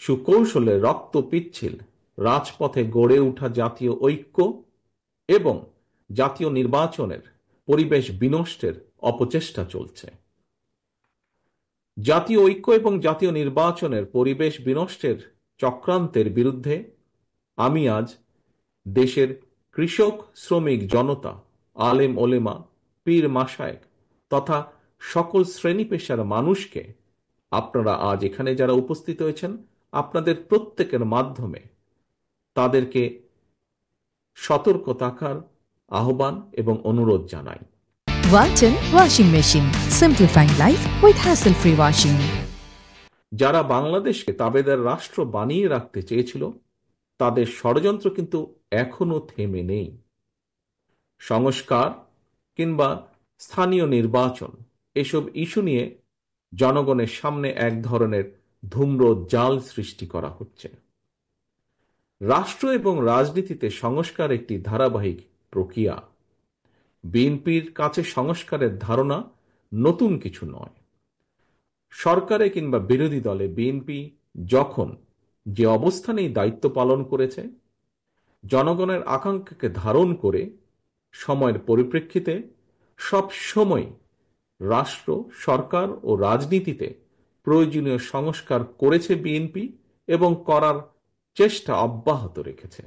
সুকৌশলে রক্ত পিচ্ছিল রাজপথে গড়ে ওঠা জাতীয় ঐক্য এবং জাতীয় নির্বাচনের পরিবেশ বিনষ্টের অপচেষ্টা চলছে। জাতীয় ঐক্য এবং জাতীয় নির্বাচনের পরিবেশ বিনষ্টের চক্রান্তের বিরুদ্ধে আমি আজ দেশের কৃষক, শ্রমিক জনতা, আলেম ওলেমা, পীর মাশায়েখ তথা সকল শ্রেণী পেশার মানুষকে, আপনারা আজ এখানে যারা উপস্থিত হয়েছেন, আপনাদের প্রত্যেকের মাধ্যমে তাদেরকে সতর্ক থাকার আহ্বান এবং অনুরোধ জানাই। Walton Washing Machine, simplifying life with hassle-free washing. যারা বাংলাদেশকে তাবেদার রাষ্ট্র বানিয়ে রাখতে চেয়েছিল, তাদের ষড়যন্ত্র কিন্তু এখনো থেমে নেই। সংস্কার কিংবা স্থানীয় নির্বাচন এসব ইস্যু নিয়ে জনগণের সামনে এক ধরনের ধূম্র জাল সৃষ্টি করা হচ্ছে। রাষ্ট্র এবং রাজনীতিতে সংস্কার একটি ধারাবাহিক প্রক্রিয়া। বিএনপির কাছে সংস্কারের ধারণা নতুন কিছু নয়। সরকারে কিংবা বিরোধী দলে বিএনপি যখন যে অবস্থানেই দায়িত্ব পালন করেছে, জনগণের আকাঙ্ক্ষাকে ধারণ করে সময়ের পরিপ্রেক্ষিতে সব সময় রাষ্ট্র, সরকার ও রাজনীতিতে প্রয়োজনীয় সংস্কার করেছে বিএনপি এবং করার চেষ্টা অব্যাহত রেখেছে।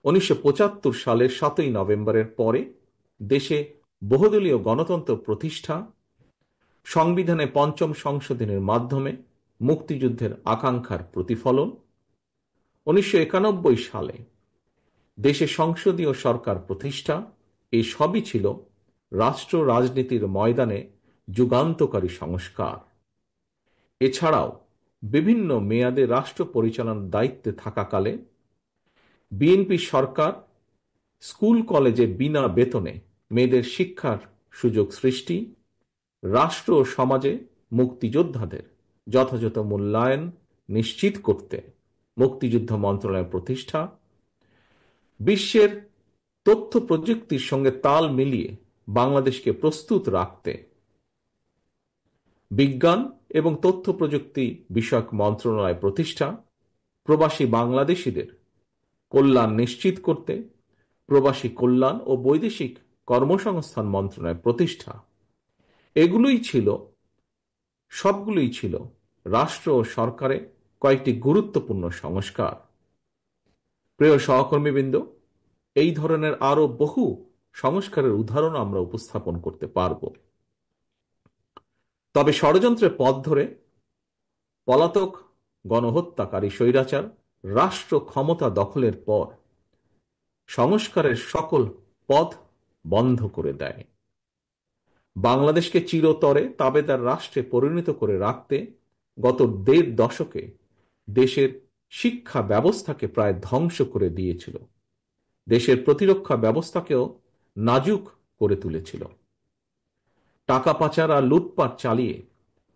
1975 সালের 7ই নভেম্বরের পরে দেশে বহুদলীয় গণতন্ত্র প্রতিষ্ঠা, সংবিধানে পঞ্চম সংশোধনের মাধ্যমে মুক্তিযুদ্ধের আকাঙ্ক্ষার প্রতিফলন, 1991 সালে দেশে সংসদীয় সরকার প্রতিষ্ঠা, এই সবই ছিল রাষ্ট্র রাজনীতির ময়দানে যুগান্তকারী সংস্কার। এছাড়াও বিভিন্ন মেয়াদে রাষ্ট্র পরিচালনার দায়িত্বে থাকাকালে বিএনপি সরকার স্কুল কলেজে বিনা বেতনে মেয়েদের শিক্ষার সুযোগ সৃষ্টি, রাষ্ট্র ও সমাজে মুক্তিযোদ্ধাদের যথাযথ মূল্যায়ন নিশ্চিত করতে মুক্তিযুদ্ধ মন্ত্রণালয় প্রতিষ্ঠা, বিশ্বের তথ্য প্রযুক্তির সঙ্গে তাল মিলিয়ে বাংলাদেশকে প্রস্তুত রাখতে বিজ্ঞান এবং তথ্য প্রযুক্তি বিষয়ক মন্ত্রণালয় প্রতিষ্ঠা, প্রবাসী বাংলাদেশিদের কল্যাণ নিশ্চিত করতে প্রবাসী কল্যাণ ও বৈদেশিক কর্মসংস্থান মন্ত্রণালয় প্রতিষ্ঠা, সবগুলোই ছিল রাষ্ট্র ও সরকারে কয়েকটি গুরুত্বপূর্ণ সংস্কার। প্রিয় সহকর্মীবৃন্দ, এই ধরনের আরো বহু সংস্কারের উদাহরণ আমরা উপস্থাপন করতে পারব। তবে ষড়যন্ত্রের পথ ধরে পলাতক গণহত্যাকারী স্বৈরাচার রাষ্ট্র ক্ষমতা দখলের পর সংস্কারের সকল পথ বন্ধ করে দেয়। বাংলাদেশকে চিরতরে তাবেদার রাষ্ট্রে পরিণত করে রাখতে গত 1.5 দশকে দেশের শিক্ষা ব্যবস্থাকে প্রায় ধ্বংস করে দিয়েছিল, দেশের প্রতিরক্ষা ব্যবস্থাকেও নাজুক করে তুলেছিল, টাকা পাচার আর লুটপাট চালিয়ে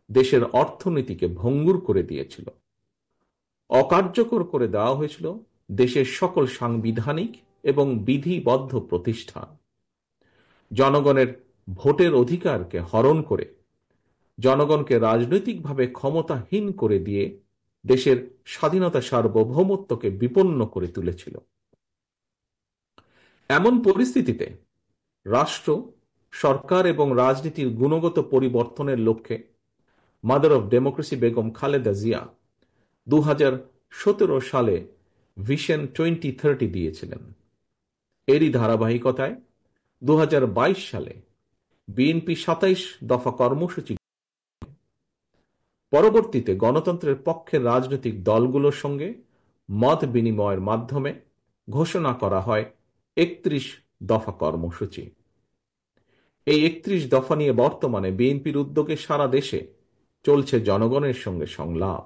দেশের অর্থনীতিকে ভঙ্গুর করে দিয়েছিল, অকার্যকর করে দেওয়া হয়েছিল দেশের সকল সাংবিধানিক এবং বিধিবদ্ধ প্রতিষ্ঠান, জনগণের ভোটের অধিকারকে হরণ করে জনগণকে রাজনৈতিকভাবে ক্ষমতাহীন করে দিয়ে দেশের স্বাধীনতা সার্বভৌমত্বকে বিপন্ন করে তুলেছিল। এমন পরিস্থিতিতে রাষ্ট্র, সরকার এবং রাজনীতির গুণগত পরিবর্তনের লক্ষ্যে mother of democracy Begum Khaleda Zia 2017 সালে ভিশন 2030 দিয়েছিলেন। এরই ধারাবাহিকতায় 2022 সালে বিএনপি 27 দফা কর্মসূচি, পরবর্তীতে গণতন্ত্রের পক্ষের রাজনৈতিক দলগুলোর সঙ্গে মত বিনিময়ের মাধ্যমে ঘোষণা করা হয় 31 দফা কর্মসূচি। এই 31 দফা নিয়ে বর্তমানে বিএনপির উদ্যোগে সারা দেশে চলছে জনগণের সঙ্গে সংলাপ।